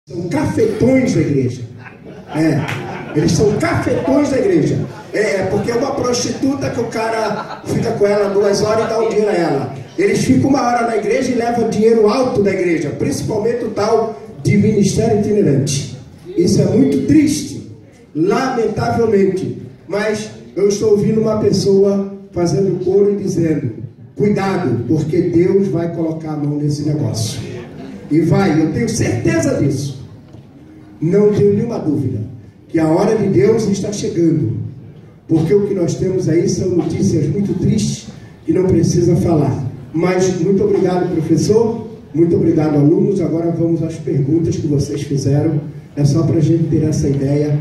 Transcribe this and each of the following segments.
São cafetões da igreja. Eles são cafetões da igreja. Porque é uma prostituta que o cara fica com ela 2 horas e dá o dinheiro a ela. Eles ficam 1 hora na igreja e levam dinheiro alto da igreja, principalmente o tal de ministério itinerante. Isso é muito triste, lamentavelmente. Mas eu estou ouvindo uma pessoa fazendo coro e dizendo: cuidado, porque Deus vai colocar a mão nesse negócio. E vai, eu tenho certeza disso. Não tenho nenhuma dúvida que a hora de Deus está chegando. Porque o que nós temos aí são notícias muito tristes que não precisa falar. Mas muito obrigado, professor. Muito obrigado, alunos. Agora vamos às perguntas que vocês fizeram. É só para a gente ter essa ideia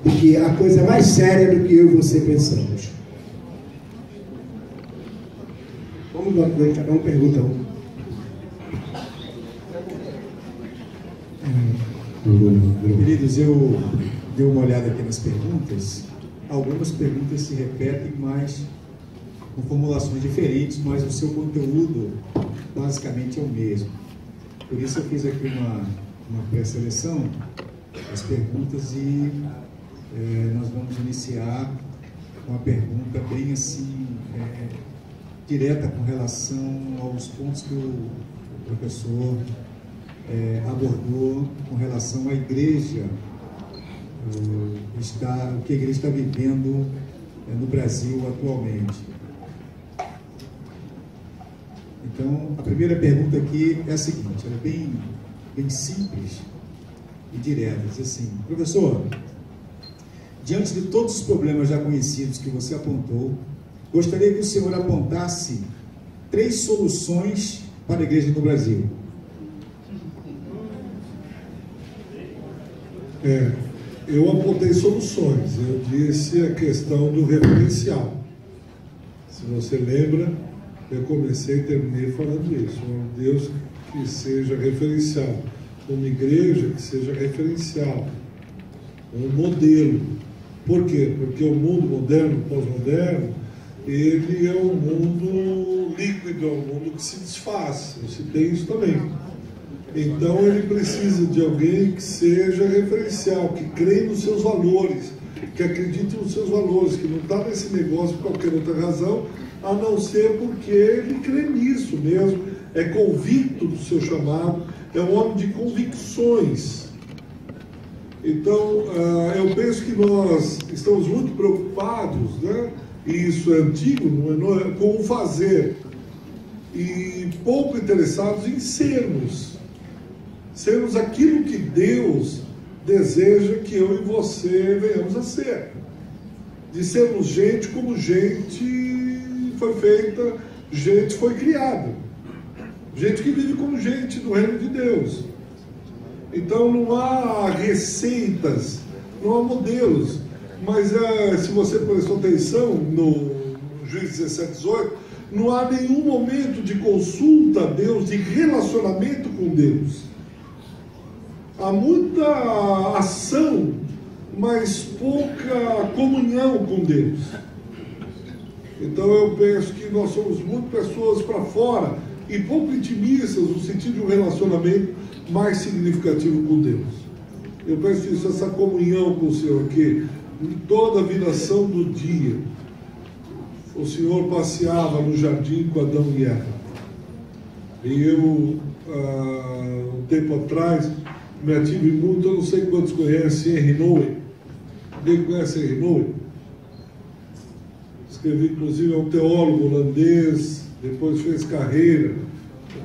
de que a coisa é mais séria do que eu e você pensamos. Vamos lá, cada um pergunta um. Queridos, eu dei uma olhada aqui nas perguntas. Algumas perguntas se repetem, mas com formulações diferentes, mas o seu conteúdo basicamente é o mesmo. Por isso eu fiz aqui uma pré-seleção das perguntas e nós vamos iniciar com uma pergunta bem assim, direta com relação aos pontos que o professor abordou com relação à igreja, o que a igreja está vivendo no Brasil atualmente. Então, a primeira pergunta aqui é a seguinte, ela é bem simples e direta, diz assim: professor, diante de todos os problemas já conhecidos que você apontou, gostaria que o senhor apontasse 3 soluções para a igreja no Brasil. Eu apontei soluções, eu disse a questão do referencial. Se você lembra, eu comecei e terminei falando isso. Um Deus que seja referencial, uma igreja que seja referencial, um modelo. Por quê? Porque o mundo moderno, pós-moderno, ele é um mundo líquido, é um mundo que se desfaz. Eu citei isso também. Então ele precisa de alguém que seja referencial, que creia nos seus valores, que acredite nos seus valores, que não está nesse negócio por qualquer outra razão, a não ser porque ele crê nisso mesmo, é convicto do seu chamado, é um homem de convicções. Então eu penso que nós estamos muito preocupados, né? E isso é antigo, não é, com o fazer, e pouco interessados em sermos aquilo que Deus deseja que eu e você venhamos a ser. De sermos gente como gente foi feita, gente foi criada. Gente que vive como gente do reino de Deus. Então não há receitas, não há modelos. Mas se você prestou atenção no Juízes 17, 18, não há nenhum momento de consulta a Deus, de relacionamento com Deus. Há muita ação, mas pouca comunhão com Deus. Então eu penso que nós somos muito pessoas para fora e pouco intimistas no sentido de um relacionamento mais significativo com Deus. Eu penso que isso, essa comunhão com o Senhor, que em toda a viração do dia o Senhor passeava no jardim com Adão e Eva. E eu, um tempo atrás, me ative muito, eu não sei quantos conhecem Henry Nouwen. Alguém conhece Henry Nouwen? Escrevi, inclusive, é um teólogo holandês, depois fez carreira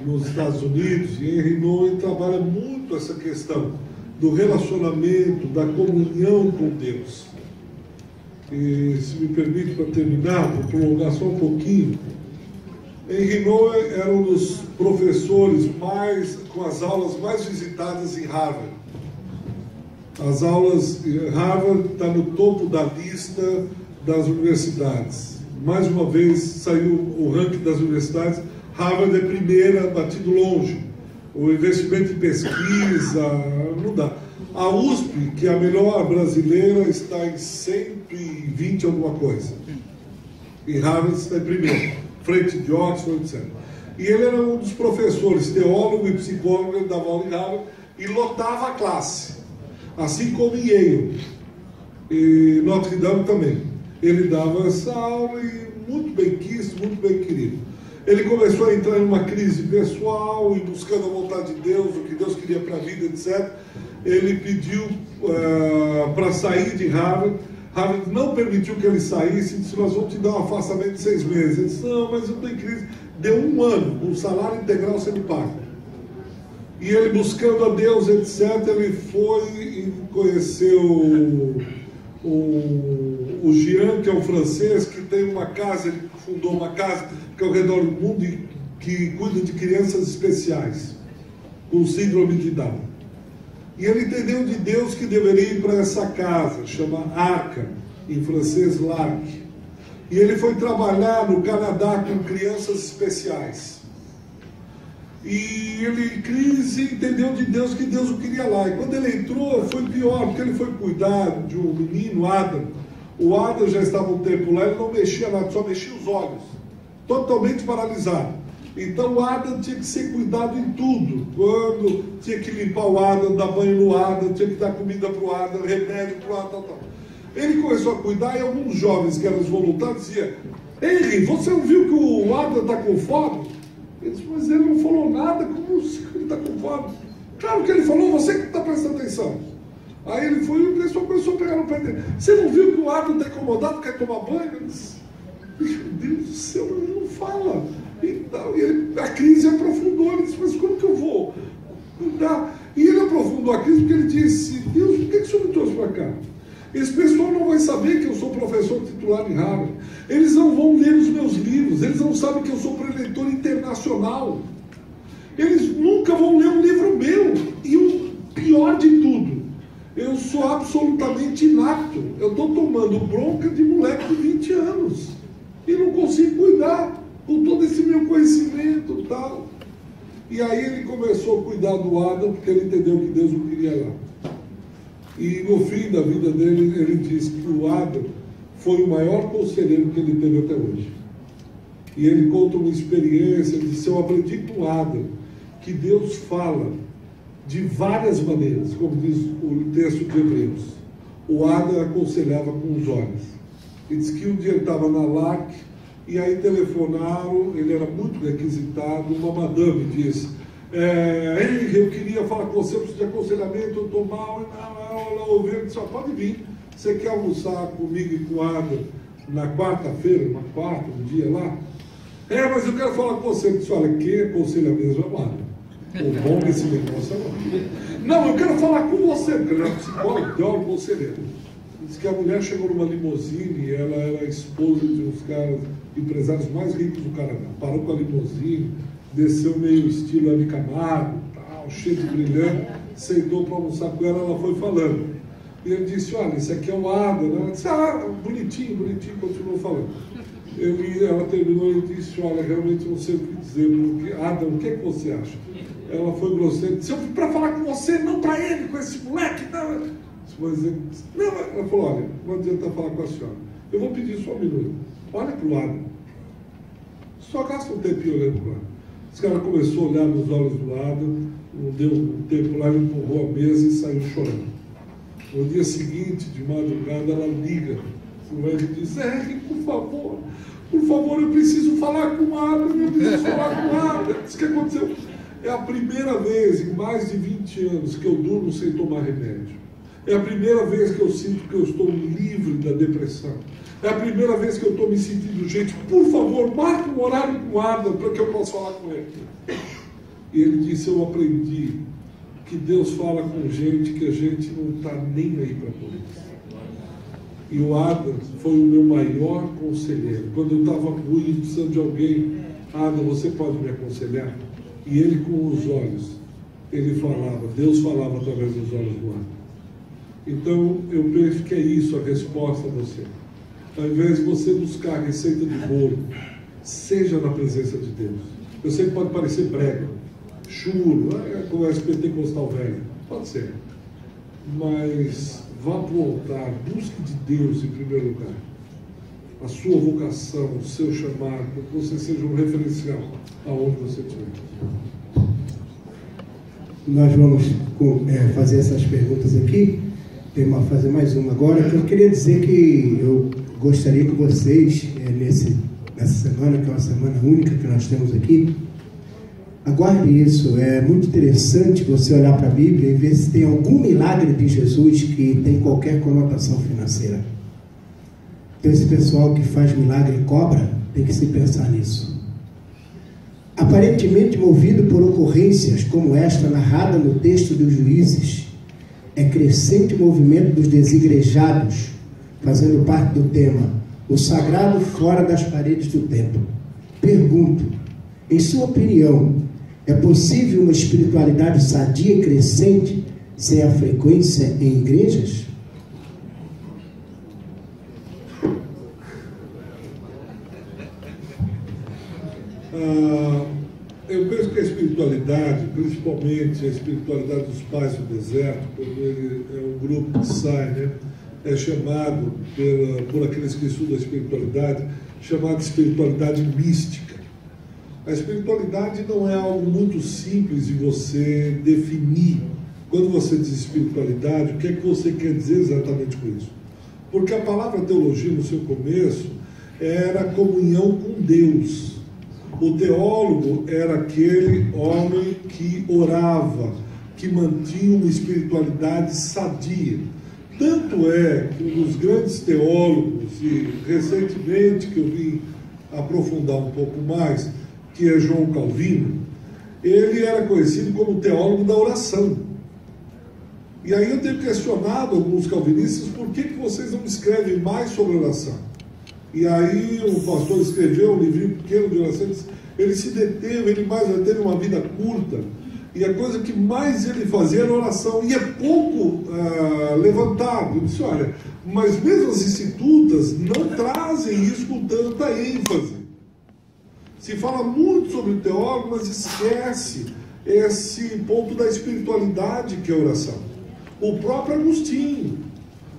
nos Estados Unidos, e Henry Nouwen trabalha muito essa questão do relacionamento, da comunhão com Deus. E se me permite, para terminar, vou prolongar só um pouquinho. Henry Nouwen era um dos professores com as aulas mais visitadas em Harvard. As aulas em Harvard está no topo da lista das universidades. Mais uma vez saiu o ranking das universidades. Harvard é primeira, batido longe. O investimento em pesquisa não dá. A USP, que é a melhor brasileira, está em 120 alguma coisa. E Harvard está em primeiro, frente de Oxford, etc. E ele era um dos professores, teólogo e psicólogo, ele dava aula em Harvard, e lotava a classe, assim como em Yale e Notre Dame também. Ele dava essa aula e muito bem quisto, muito bem querido. Ele começou a entrar em uma crise pessoal e buscando a vontade de Deus, o que Deus queria para a vida, etc. Ele pediu para sair de Harvard. Harvard não permitiu que ele saísse, disse: nós vamos te dar um afastamento de 6 meses. Ele disse: não, mas eu estou em crise. Deu 1 ano, um salário integral sendo pago. E ele buscando a Deus, etc., ele foi e conheceu o Jean, que é um francês, que tem uma casa, ele fundou uma casa que é ao redor do mundo e que cuida de crianças especiais, com síndrome de Down. E ele entendeu de Deus que deveria ir para essa casa, chama Arca, em francês Larc. E ele foi trabalhar no Canadá com crianças especiais. E ele, em crise, entendeu de Deus que Deus o queria lá. E quando ele entrou, foi pior, porque ele foi cuidar de um menino, Adam. O Adam já estava um tempo lá, ele não mexia nada, só mexia os olhos. Totalmente paralisado. Então o Adam tinha que ser cuidado em tudo. Quando tinha que limpar o Adam, dar banho no Adam, tinha que dar comida para o Adam, remédio para o Adam, tal. Ele começou a cuidar e alguns jovens que eram os voluntários diziam: Henry, você não viu que o Adam está com fome? Ele disse: mas ele não falou nada, como ele está com fome? Claro que ele falou, você que está prestando atenção. Aí ele foi e o pessoal começou a pegar no pé dele: você não viu que o Adam está incomodado, quer tomar banho? Ele disse: meu Deus do céu, ele não fala. Então, a crise aprofundou. Ele disse: mas como que eu vou cuidar? E ele aprofundou a crise porque ele disse: Deus, por que o senhor me trouxe para cá? Esse pessoal não vai saber que eu sou professor titular em Harvard. Eles não vão ler os meus livros. Eles não sabem que eu sou preletor internacional. Eles nunca vão ler um livro meu. E o pior de tudo, eu sou absolutamente inapto. Eu estou tomando bronca de moleque de 20 anos. E não consigo cuidar com todo esse meu conhecimento e tal. E aí ele começou a cuidar do Adam, porque ele entendeu que Deus o queria lá. E no fim da vida dele, ele disse que o Adam foi o maior conselheiro que ele teve até hoje. E ele conta uma experiência, ele disse: eu aprendi com o Adam que Deus fala de várias maneiras, como diz o texto de Hebreus. O Adam aconselhava com os olhos. Ele disse que um dia ele estava na LAC, e aí telefonaram, ele era muito requisitado, uma madame disse: Henry, eu queria falar com você, eu preciso de aconselhamento, eu estou mal. Ela ouviu, ele disse: só pode vir, você quer almoçar comigo e com o Adam na quarta-feira, um dia lá? Mas eu quero falar com você. Ele disse: olha, quem aconselha mesmo é o Adam. O bom desse negócio é o Adam. Não, eu quero falar com você, porque ele era psicólogo, teólogo, conselheiro. Diz que a mulher chegou numa limusine e ela era a esposa de uns caras, empresários mais ricos do Canadá. Parou com a limusine, desceu meio estilo Hebe Camargo, tal, cheio de brilhante, sentou para almoçar com ela, ela foi falando. E ele disse: olha, esse aqui é o Adam. Ela disse: bonitinho, continuou falando. Ela terminou e disse: olha, realmente não sei o que dizer, porque Adam, o que é que você acha? Ela foi grosseira e disse: eu vim para falar com você, não para ele, com esse moleque, não. Mas ele disse: não, ela falou: olha, não adianta falar com a senhora, eu vou pedir só um minuto, olha para o lado, só gasta um tempinho olhando para o lado. Esse cara começou a olhar nos olhos do lado, não deu um tempo lá, ele empurrou a mesa e saiu chorando. No dia seguinte, de madrugada, ela liga o médico e diz: por favor, eu preciso falar com o Adam, eu preciso falar com o Adam. Isso que aconteceu. É a primeira vez em mais de 20 anos que eu durmo sem tomar remédio. É a primeira vez que eu sinto que eu estou livre da depressão. É a primeira vez que eu estou me sentindo, gente, por favor, marque um horário com o Adam para que eu possa falar com ele. E ele disse: eu aprendi que Deus fala com gente que a gente não está nem aí para polícia. E o Adam foi o meu maior conselheiro. Quando eu estava ruim, precisando de alguém: Adam, você pode me aconselhar? E ele, com os olhos, ele falava, Deus falava através dos olhos do Adam. Então, eu penso que é isso a resposta a você. Ao invés de você buscar a receita de bolo, seja na presença de Deus. Eu sei que pode parecer brega, chulo, conversa pentecostal velho, pode ser. Mas vá para o altar, busque de Deus em primeiro lugar. A sua vocação, o seu chamado, para que você seja um referencial aonde você estiver. nós vamos fazer essas perguntas aqui. Fazer mais uma agora. Eu queria dizer que eu gostaria que vocês, nessa semana, que é uma semana única que nós temos aqui, aguarde isso. É muito interessante você olhar para a Bíblia e ver se tem algum milagre de Jesus que tem qualquer conotação financeira. Então, esse pessoal que faz milagre e cobra, tem que se pensar nisso. Aparentemente movido por ocorrências como esta narrada no texto dos Juízes, é crescente o movimento dos desigrejados, fazendo parte do tema, o sagrado fora das paredes do templo. Pergunto, em sua opinião, é possível uma espiritualidade sadia e crescente sem a frequência em igrejas? Eu penso que a espiritualidade, principalmente a espiritualidade dos pais do deserto, quando ele é um grupo que sai, né, é chamado por aqueles que estudam a espiritualidade, chamado de espiritualidade mística. A espiritualidade não é algo muito simples de você definir. Quando você diz espiritualidade, o que é que você quer dizer exatamente com isso? Porque a palavra teologia, no seu começo, era comunhão com Deus. O teólogo era aquele homem que orava, que mantinha uma espiritualidade sadia. Tanto é que um dos grandes teólogos, e recentemente que eu vim aprofundar um pouco mais, que é João Calvino, ele era conhecido como teólogo da oração. E aí eu tenho questionado alguns calvinistas, por que vocês não escrevem mais sobre oração? E aí o pastor escreveu um livrinho pequeno de oração, ele se deteve, ele teve uma vida curta, e a coisa que mais ele fazia era oração, e é pouco levantado. Eu disse, olha, mas mesmo as institutas não trazem isso com tanta ênfase. Se fala muito sobre o teólogo, mas esquece esse ponto da espiritualidade que é a oração. O próprio Agostinho,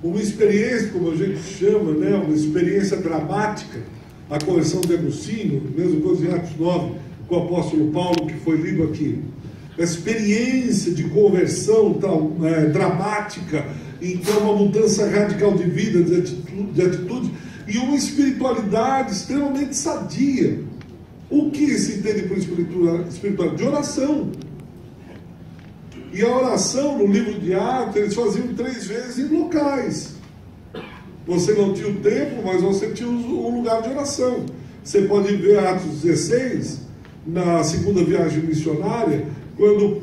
uma experiência, como a gente chama, né, uma experiência dramática, a conversão de Agostinho, mesmo coisa em Atos 9, com o apóstolo Paulo, que foi lido aqui. A experiência de conversão dramática, então uma mudança radical de vida, de atitude, e uma espiritualidade extremamente sadia. O que se entende por espiritualidade? De oração. E a oração, no livro de Atos, eles faziam 3 vezes em locais. Você não tinha o templo, mas você tinha um lugar de oração. Você pode ver Atos 16, na segunda viagem missionária, quando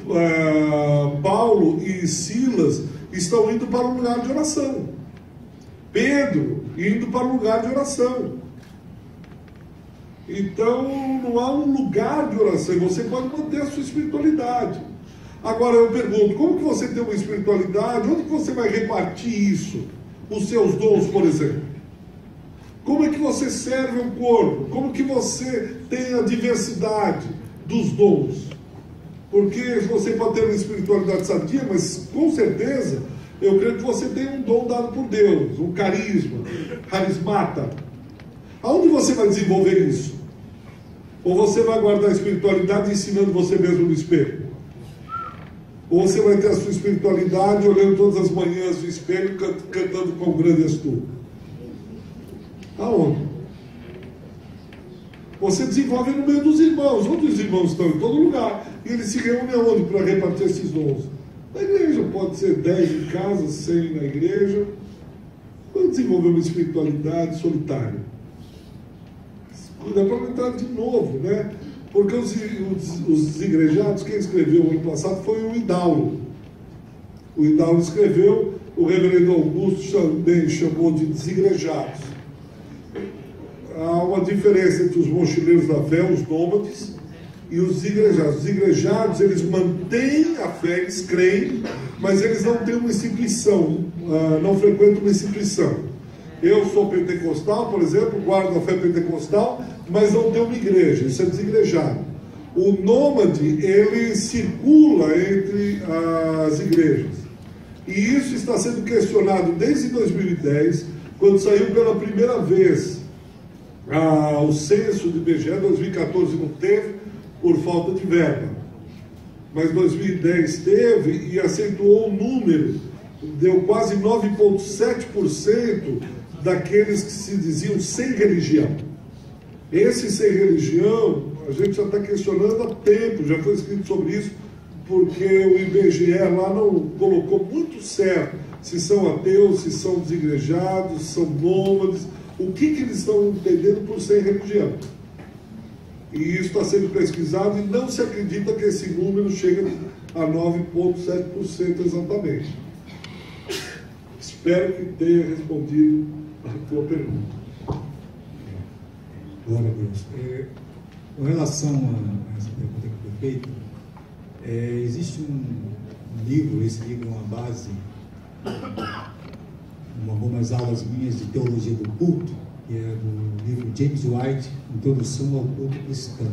Paulo e Silas estão indo para um lugar de oração. Pedro indo para um lugar de oração. Então, não há um lugar de oração, e você pode manter a sua espiritualidade. Agora eu pergunto, como que você tem uma espiritualidade? Onde que você vai repartir isso? Os seus dons, por exemplo. Como é que você serve um corpo? Como que você tem a diversidade dos dons? Porque você pode ter uma espiritualidade sadia, mas com certeza, eu creio que você tem um dom dado por Deus, um carisma, carismata. Aonde você vai desenvolver isso? Ou você vai guardar a espiritualidade ensinando você mesmo no espelho? Ou você vai ter a sua espiritualidade olhando todas as manhãs no espelho, cantando quão grande és tu? Aonde? Você desenvolve no meio dos irmãos. Onde os irmãos estão? Em todo lugar. E eles se reúnem aonde para repartir esses dons? Na igreja. Pode ser 10 em casa, 100 na igreja. Quando desenvolver uma espiritualidade solitária? Dá para entrar de novo, né? Porque os desigrejados, quem escreveu ano passado foi o Hidalgo. O Hidalgo escreveu, o reverendo Augusto também chamou de desigrejados. Há uma diferença entre os mochileiros da fé, os nômades, e os desigrejados. Os desigrejados, eles mantêm a fé, eles creem, mas eles não têm uma instituição, não frequentam uma instituição. Eu sou pentecostal, por exemplo, guardo a fé pentecostal, mas não tenho uma igreja, isso é desigrejado. O nômade, ele circula entre as igrejas. E isso está sendo questionado desde 2010, quando saiu pela primeira vez o censo de IBGE. 2014 não teve, por falta de verba. mas 2010 teve e acentuou o número, deu quase 9,7% daqueles que se diziam sem religião. Esse sem religião, a gente já está questionando há tempo, já foi escrito sobre isso, porque o IBGE lá não colocou muito certo se são ateus, se são desigrejados, se são nômades, o que eles estão entendendo por sem religião. E isso está sendo pesquisado e não se acredita que esse número chega a 9,7% exatamente. Espero que tenha respondido a tua pergunta. Glória a Deus. Com relação a essa pergunta que foi feita, existe um livro, esse livro é uma base, algumas aulas minhas de teologia do culto, que é do livro James White, Introdução ao Culto Cristão.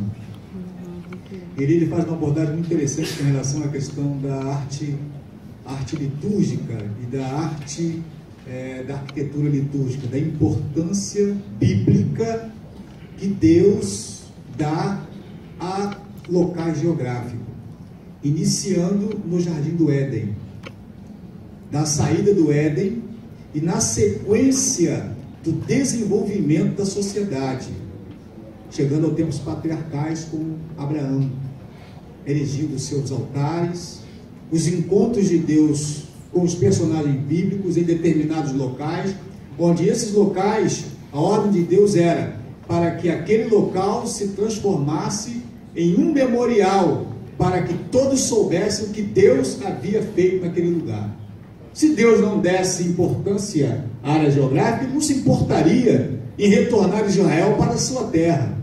Ele faz uma abordagem muito interessante com relação à questão da arte litúrgica e da arte da arquitetura litúrgica, da importância bíblica que Deus dá a locais geográficos, iniciando no Jardim do Éden, da saída do Éden e na sequência do desenvolvimento da sociedade, chegando aos tempos patriarcais com Abraão, erigindo seus altares, os encontros de Deus com os personagens bíblicos em determinados locais, onde esses locais, a ordem de Deus era para que aquele local se transformasse em um memorial, para que todos soubessem o que Deus havia feito naquele lugar. Se Deus não desse importância à área geográfica, Ele não se importaria em retornar Israel para a sua terra.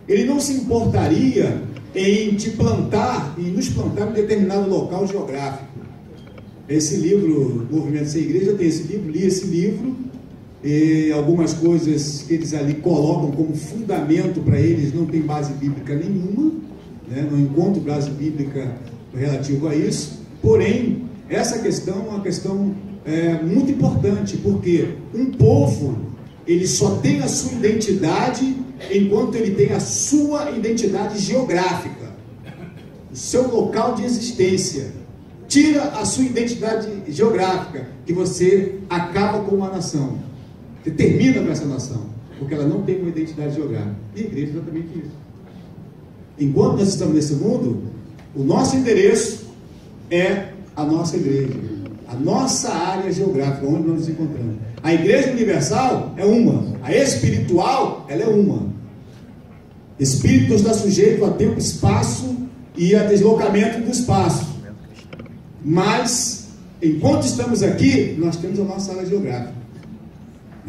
Ele não se importaria em te plantar e nos plantar em determinado local geográfico. Esse livro, Movimento Sem Igreja, tem esse livro, li esse livro, e algumas coisas que eles ali colocam como fundamento para eles não tem base bíblica nenhuma, né? Não encontro base bíblica relativa a isso, porém, essa questão é uma questão muito importante, porque um povo, ele só tem a sua identidade enquanto ele tem a sua identidade geográfica, o seu local de existência. Tira a sua identidade geográfica, que você acaba com uma nação, você termina com essa nação, porque ela não tem uma identidade geográfica. E a igreja é exatamente isso. Enquanto nós estamos nesse mundo, o nosso endereço é a nossa igreja, a nossa área geográfica, onde nós nos encontramos. A igreja universal é uma, a espiritual, ela é uma. Espírito está sujeito a tempo, espaço e a deslocamento do espaço. Mas, enquanto estamos aqui, nós temos a nossa área geográfica.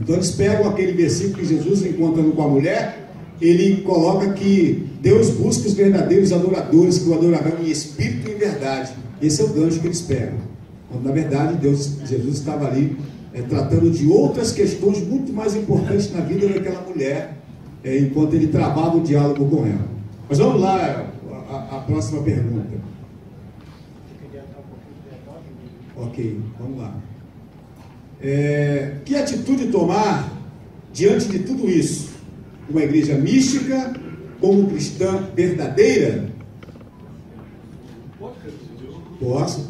Então eles pegam aquele versículo que Jesus, encontrando com a mulher, ele coloca que Deus busca os verdadeiros adoradores, que o adorarão em espírito e em verdade. Esse é o gancho que eles pegam. Quando, na verdade, Jesus estava ali tratando de outras questões muito mais importantes na vida daquela mulher, enquanto ele travava o diálogo com ela. Mas vamos lá, a próxima pergunta. Ok, vamos lá. Que atitude tomar diante de tudo isso? Uma igreja mística como cristã verdadeira? Posso.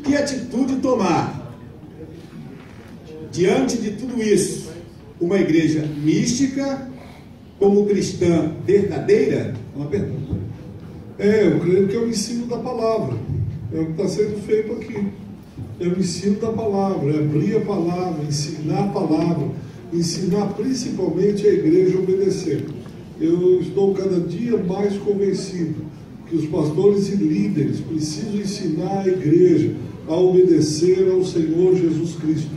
Que atitude tomar diante de tudo isso? Uma igreja mística como cristã verdadeira? Uma pergunta. Eu creio que é o ensino da palavra. É o que está sendo feito aqui. É o ensino da palavra, é abrir a palavra, ensinar a palavra, ensinar principalmente a igreja a obedecer. Eu estou cada dia mais convencido que os pastores e líderes precisam ensinar a igreja a obedecer ao Senhor Jesus Cristo,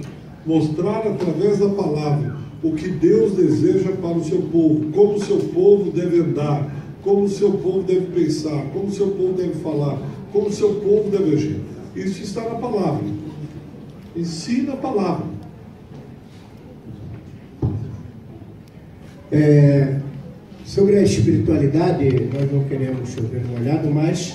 mostrar através da palavra o que Deus deseja para o seu povo, como o seu povo deve andar, como o seu povo deve pensar, como o seu povo deve falar, como o seu povo deve agir. Isso está na palavra. Ensina a palavra. Sobre a espiritualidade, nós não queremos chover molhado, mas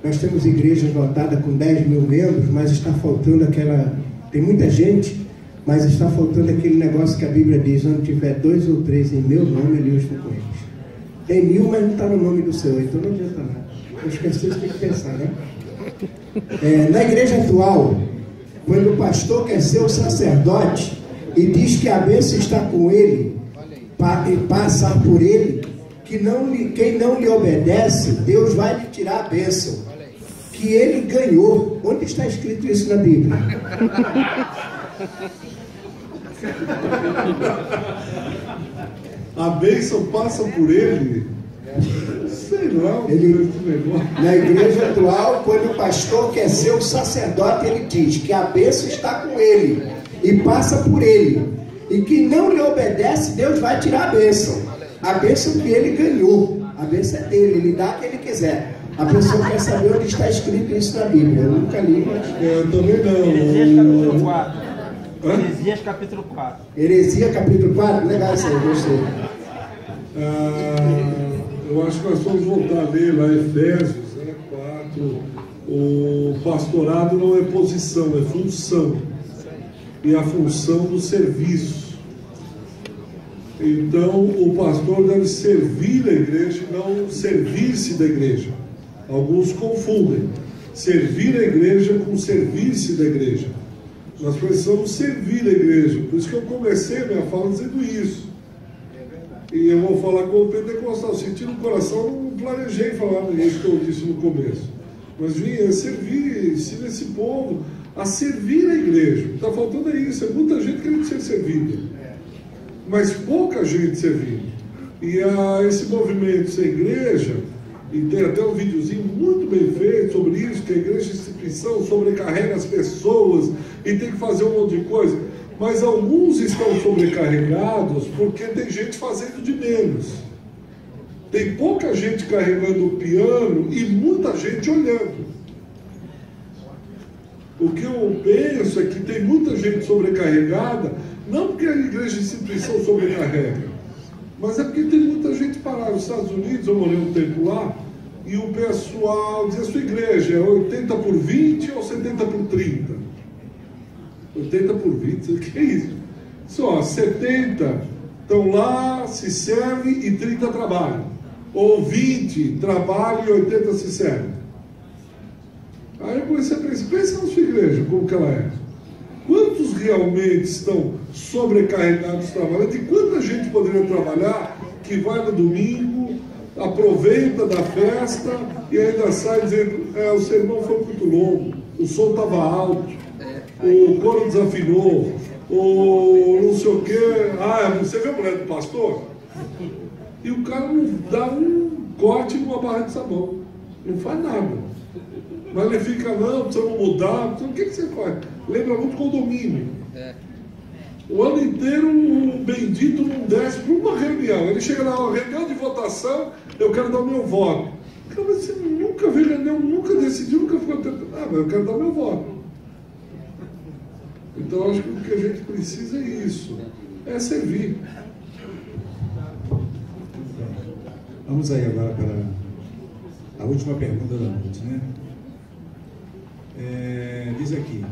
nós temos igrejas lotadas com 10 mil membros, mas está faltando aquela... Tem muita gente, mas está faltando aquele negócio que a Bíblia diz: onde tiver 2 ou 3 em meu nome, ali eu estou com eles. Tem 1000, mas não está no nome do Senhor, então não adianta nada. Os cristãos têm que pensar, né? Na igreja atual, quando o pastor quer ser o sacerdote e diz que a bênção está com ele, e passar por ele, quem não lhe obedece, Deus vai lhe tirar a bênção. Que ele ganhou. Onde está escrito isso na Bíblia? A bênção passa por ele. Sei lá, na igreja atual, quando o pastor quer ser o sacerdote, ele diz que a bênção está com ele e passa por ele. E que não lhe obedece, Deus vai tirar a bênção. A bênção que ele ganhou. A bênção é dele, ele dá o que ele quiser. A pessoa quer saber onde está escrito isso na Bíblia. Eu nunca li, mas... Eu também não. Heresias capítulo 4. Heresias capítulo 4. Heresia capítulo 4? Legal isso aí, gostei. Eu acho que nós vamos voltar a ler lá Efésios, né, 4. O pastorado não é posição, é função. E a função do serviço. Então, o pastor deve servir a igreja e não servir-se da igreja. Alguns confundem servir a igreja com servir-se da igreja. Nós precisamos servir a igreja. Por isso que eu comecei a minha fala dizendo isso. E eu vou falar com o pentecostal. Senti no coração, não planejei falar isso que eu disse no começo. Mas vinha servir, ensina esse povo a servir a igreja. O que está faltando é isso. É muita gente querendo ser servida, mas pouca gente servindo. E esse movimento sem igreja, e tem até um videozinho muito bem feito sobre isso, que a igreja instituição sobrecarrega as pessoas e tem que fazer um monte de coisa. Mas alguns estão sobrecarregados porque tem gente fazendo de menos. Tem pouca gente carregando o piano e muita gente olhando. O que eu penso é que tem muita gente sobrecarregada, não porque a igreja instituição sobrecarrega, mas é porque tem muita gente parada. Nos Estados Unidos, eu morei um tempo lá, e o pessoal diz: a sua igreja é 80 por 20 ou 70 por 30? 80 por 20, o que é isso? Só 70 estão lá, se servem e 30 trabalham. Ou 20 trabalham e 80 se servem. Aí eu comecei a pensar: pensa na sua igreja, como que ela é. Quantos realmente estão sobrecarregados trabalhando? E quanta gente poderia trabalhar que vai no domingo, aproveita da festa e ainda sai dizendo: o sermão foi muito longo, o som estava alto, o coro desafinou, o não sei o quê. Você viu a mulher do pastor? E o cara não dá um corte numa barra de sabão, não faz nada. Mas ele fica: não, precisamos mudar. O que você faz? Lembra muito condomínio. O ano inteiro o bendito não desce para uma reunião. Ele chega na reunião de votação: eu quero dar o meu voto. Cara, mas você nunca veio reunião, nunca decidiu, nunca ficou tentando. Mas eu quero dar o meu voto. Então acho que o que a gente precisa é isso, é servir. Vamos aí agora para a última pergunta da noite, né? Diz aqui: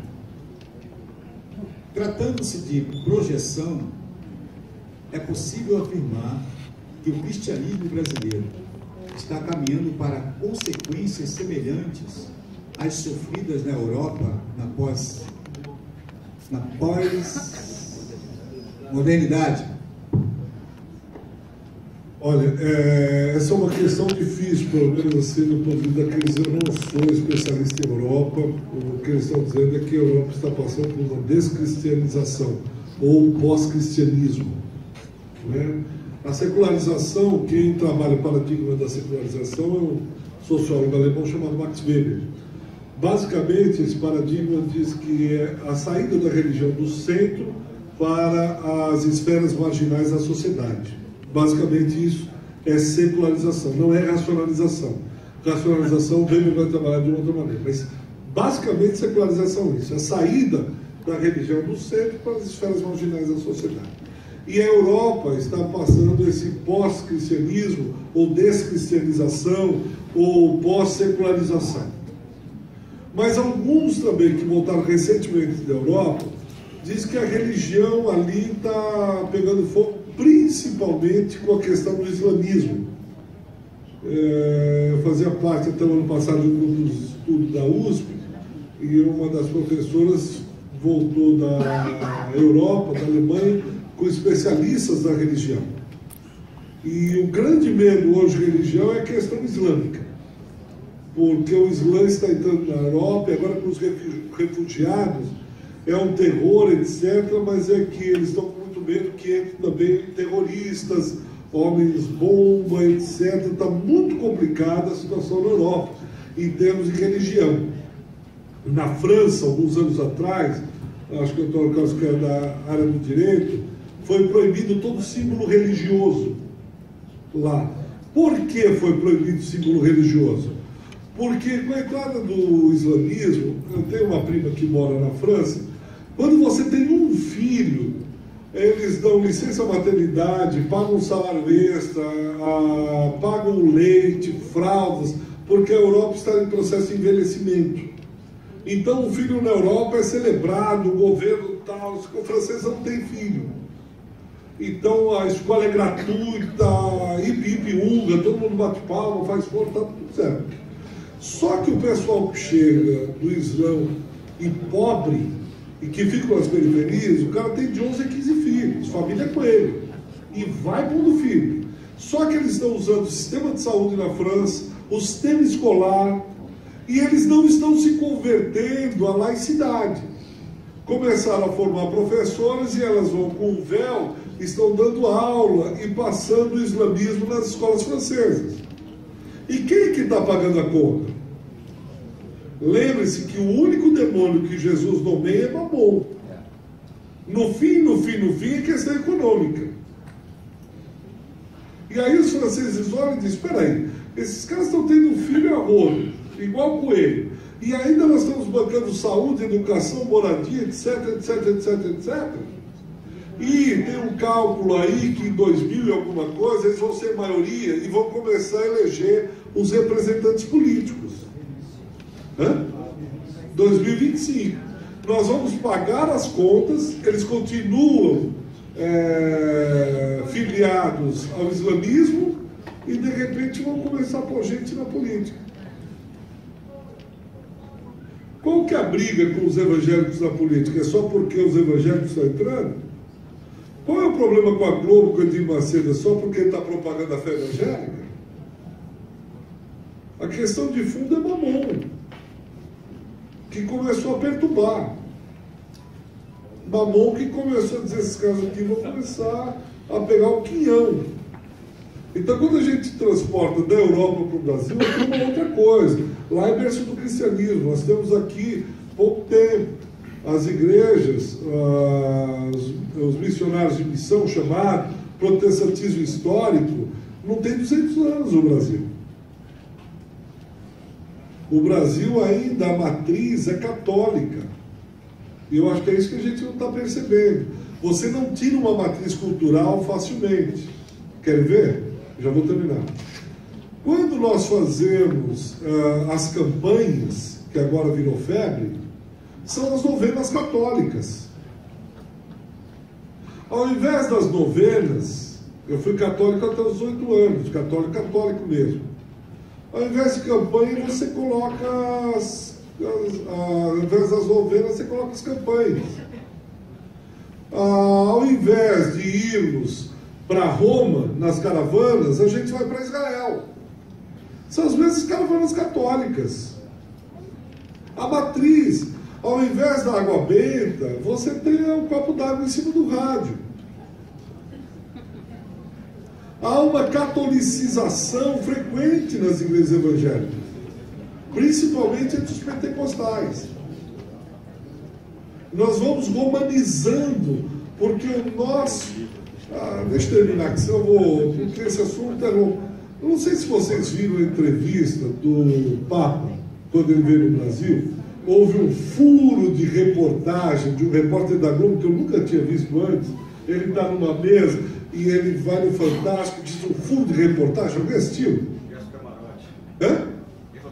tratando-se de projeção, é possível afirmar que o cristianismo brasileiro está caminhando para consequências semelhantes às sofridas na Europa na pós-modernidade? Olha, essa é uma questão difícil, pelo menos assim, no ponto de vista daqueles. Eu não sou especialista em Europa. O que eles estão dizendo é que a Europa está passando por uma descristianização ou pós-cristianismo, né? A secularização, quem trabalha o paradigma da secularização é um sociólogo alemão chamado Max Weber. Basicamente, esse paradigma diz que é a saída da religião do centro para as esferas marginais da sociedade. Basicamente isso é secularização, não é racionalização. Racionalização vem vai trabalhar de outra maneira, mas basicamente secularização é isso, a saída da religião do centro para as esferas marginais da sociedade. E a Europa está passando esse pós-cristianismo, ou descristianização, ou pós-secularização. Mas alguns também que voltaram recentemente da Europa dizem que a religião ali está pegando fogo, principalmente com a questão do islamismo. Eu fazia parte até o ano passado de um grupo de estudo da USP, e uma das professoras voltou da Europa, da Alemanha, com especialistas da religião. E o grande medo hoje de religião é a questão islâmica, porque o Islã está entrando na Europa, e agora com os refugiados, é um terror, etc., mas é que eles estão com muito medo que entrem também terroristas, homens-bomba, etc. Está muito complicada a situação na Europa, em termos de religião. Na França, alguns anos atrás, acho que o Antônio Carlos, que é da área do direito, foi proibido todo símbolo religioso lá. Por que foi proibido o símbolo religioso? Porque com a entrada do islamismo, eu tenho uma prima que mora na França, quando você tem um filho, eles dão licença maternidade, pagam salário extra, pagam leite, fraldas, porque a Europa está em processo de envelhecimento. Então o filho na Europa é celebrado, o governo tal, o francês não tem filho. Então a escola é gratuita, hip-hip-unga, todo mundo bate palma, faz força, está tudo certo. Só que o pessoal que chega do Islã e pobre, e que fica nas periferias, o cara tem de 11 a 15 filhos, família com ele, e vai pondo filho. Só que eles estão usando o sistema de saúde na França, o sistema escolar, e eles não estão se convertendo à laicidade. Começaram a formar professoras e elas vão com o véu, estão dando aula e passando o islamismo nas escolas francesas. E quem que está pagando a conta? Lembre-se que o único demônio que Jesus nomeia é Mamon. No fim, é questão econômica. E aí os franceses olham e dizem, espera aí, esses caras estão tendo um filho a rodo, igual coelho, e ainda nós estamos bancando saúde, educação, moradia, etc, etc, etc, etc. E tem um cálculo aí que em 2000 e alguma coisa, eles vão ser maioria e vão começar a eleger os representantes políticos. 2025. Nós vamos pagar as contas, eles continuam filiados ao islamismo e de repente vão começar a pôr gente na política. Qual que é a briga com os evangélicos na política? É só porque os evangélicos estão entrando? Qual é o problema com a Globo, com o Edir Macedo? É só porque ele está propagando a fé evangélica? A questão de fundo é Mamon, que começou a perturbar. Mamon que começou a dizer, esses caras aqui vão começar a pegar o quinhão. Então, quando a gente transporta da Europa para o Brasil, é uma outra coisa. Lá é berço do cristianismo. Nós temos aqui pouco tempo. As igrejas, os missionários de missão, chamado protestantismo histórico, não tem 200 anos no Brasil. O Brasil ainda, a matriz é católica. E eu acho que é isso que a gente não está percebendo. Você não tira uma matriz cultural facilmente. Querem ver? Já vou terminar. Quando nós fazemos as campanhas, que agora virou febre, são as novenas católicas. Ao invés das novenas, eu fui católico até os 18 anos, católico mesmo. Ao invés de campanha, você coloca ao invés das novenas, você coloca as campanhas. Ao invés de irmos para Roma, nas caravanas, a gente vai para Israel. São as mesmas caravanas católicas. A matriz, ao invés da água benta, você tem um copo d'água em cima do rádio. Há uma catolicização frequente nas igrejas evangélicas, principalmente entre os pentecostais. Nós vamos romanizando, porque o nosso... deixa eu terminar, que senão eu vou... Porque esse assunto é longo. Eu não sei se vocês viram a entrevista do Papa, quando ele veio no Brasil. Houve um furo de reportagem de um repórter da Globo, que eu nunca tinha visto antes. Ele está numa mesa e ele vai no Fantástico, diz um furo de reportagem. Alguém assistiu? Camarote. Hã?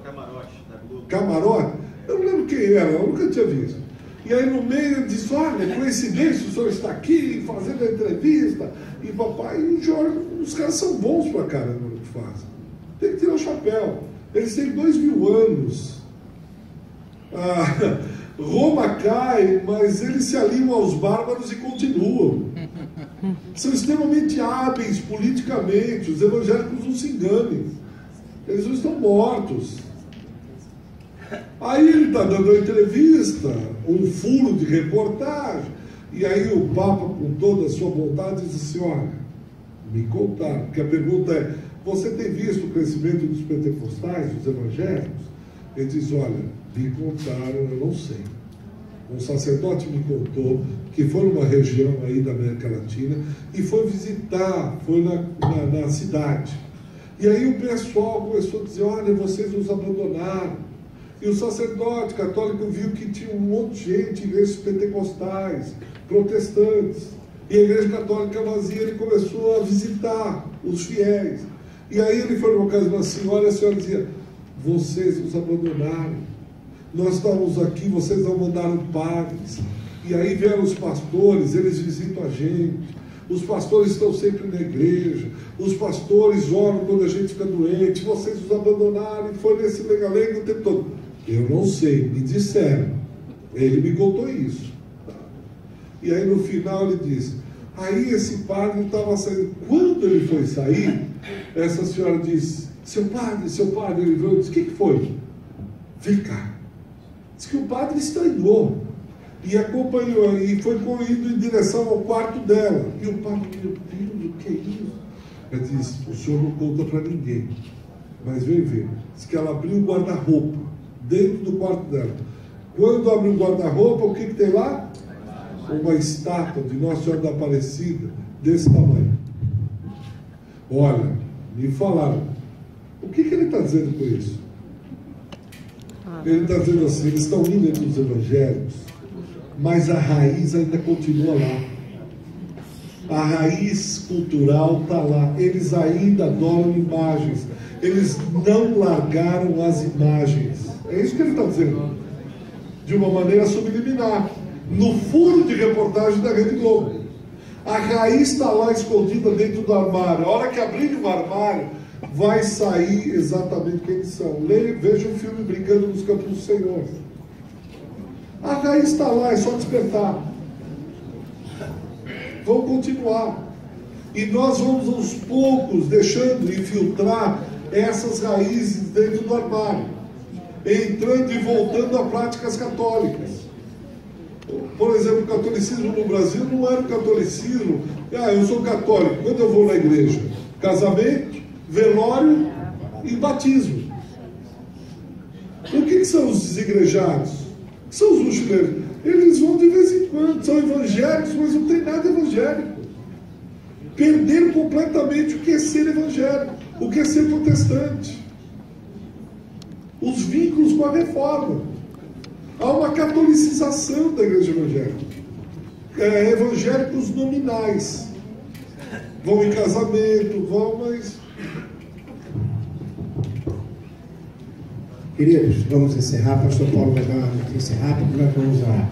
Camarote, da Globo. Camarote? Eu não lembro quem era, eu nunca tinha visto. E aí no meio ele disse, olha, coincidência, o senhor está aqui fazendo a entrevista, e papai, e o Jorge, os caras são bons pra caramba no que fazem. Tem que tirar o chapéu. Eles têm 2000 anos. Roma cai, mas eles se alinham aos bárbaros e continuam. São extremamente hábeis politicamente. Os evangélicos não se enganem. Eles não estão mortos. Aí ele está dando uma entrevista, um furo de reportagem, e aí o Papa, com toda a sua vontade, diz assim: olha, me contaram, porque a pergunta é: você tem visto o crescimento dos pentecostais, dos evangélicos? Ele diz: olha, me contaram, eu não sei. Um sacerdote me contou que foi numa região aí da América Latina e foi visitar, foi na cidade. E aí o pessoal começou a dizer: olha, vocês nos abandonaram. E o sacerdote católico viu que tinha um monte de gente, igrejas pentecostais, protestantes, e a igreja católica vazia. Ele começou a visitar os fiéis. E aí ele foi numa casa de uma senhora, e a senhora dizia: vocês nos abandonaram, nós estávamos aqui, vocês não mandaram padres. E aí vieram os pastores, eles visitam a gente, os pastores estão sempre na igreja, os pastores oram quando a gente fica doente, vocês nos abandonaram, e foi nesse lenga-lenga o tempo todo. Eu não sei, me disseram, ele me contou isso. E aí no final ele disse: aí esse padre estava saindo. Quando ele foi sair, essa senhora disse: seu padre, ele veio e disse: o que foi? Vem cá. Diz que o padre estranhou e acompanhou, e foi indo em direção ao quarto dela. E o padre: meu Deus, o que é isso? Ela disse: o senhor não conta para ninguém, mas vem ver. Diz que ela abriu o guarda-roupa dentro do quarto dela. Quando abriu o guarda-roupa, o que tem lá? Uma estátua de Nossa Senhora da Aparecida, desse tamanho. Olha, me falaram, o que ele está dizendo com isso? Ele está dizendo assim: eles estão indo entre os evangélicos, mas a raiz ainda continua lá. A raiz cultural está lá. Eles ainda adoram imagens. Eles não largaram as imagens. É isso que ele está dizendo. De uma maneira subliminar. No furo de reportagem da Rede Globo. A raiz está lá escondida dentro do armário. A hora que abrir o armário, vai sair exatamente quem eles são. Veja um filme Brincando nos Campos do Senhor. A raiz está lá, é só despertar. Vamos continuar. E nós vamos aos poucos deixando infiltrar essas raízes dentro do armário, entrando e voltando a práticas católicas. Por exemplo, o catolicismo no Brasil não era o catolicismo: eu sou católico, quando eu vou na igreja? Casamento, velório e batismo. O que são os desigrejados? O que são os mochileiros? Eles vão de vez em quando, são evangélicos, mas não tem nada evangélico. Perderam completamente o que é ser evangélico, o que é ser protestante. Os vínculos com a reforma. Há uma catolicização da igreja evangélica. Evangélicos nominais. Vão em casamento, mas... Queridos, vamos encerrar. Pastor Paulo vai dar uma notícia rápida, nós vamos orar.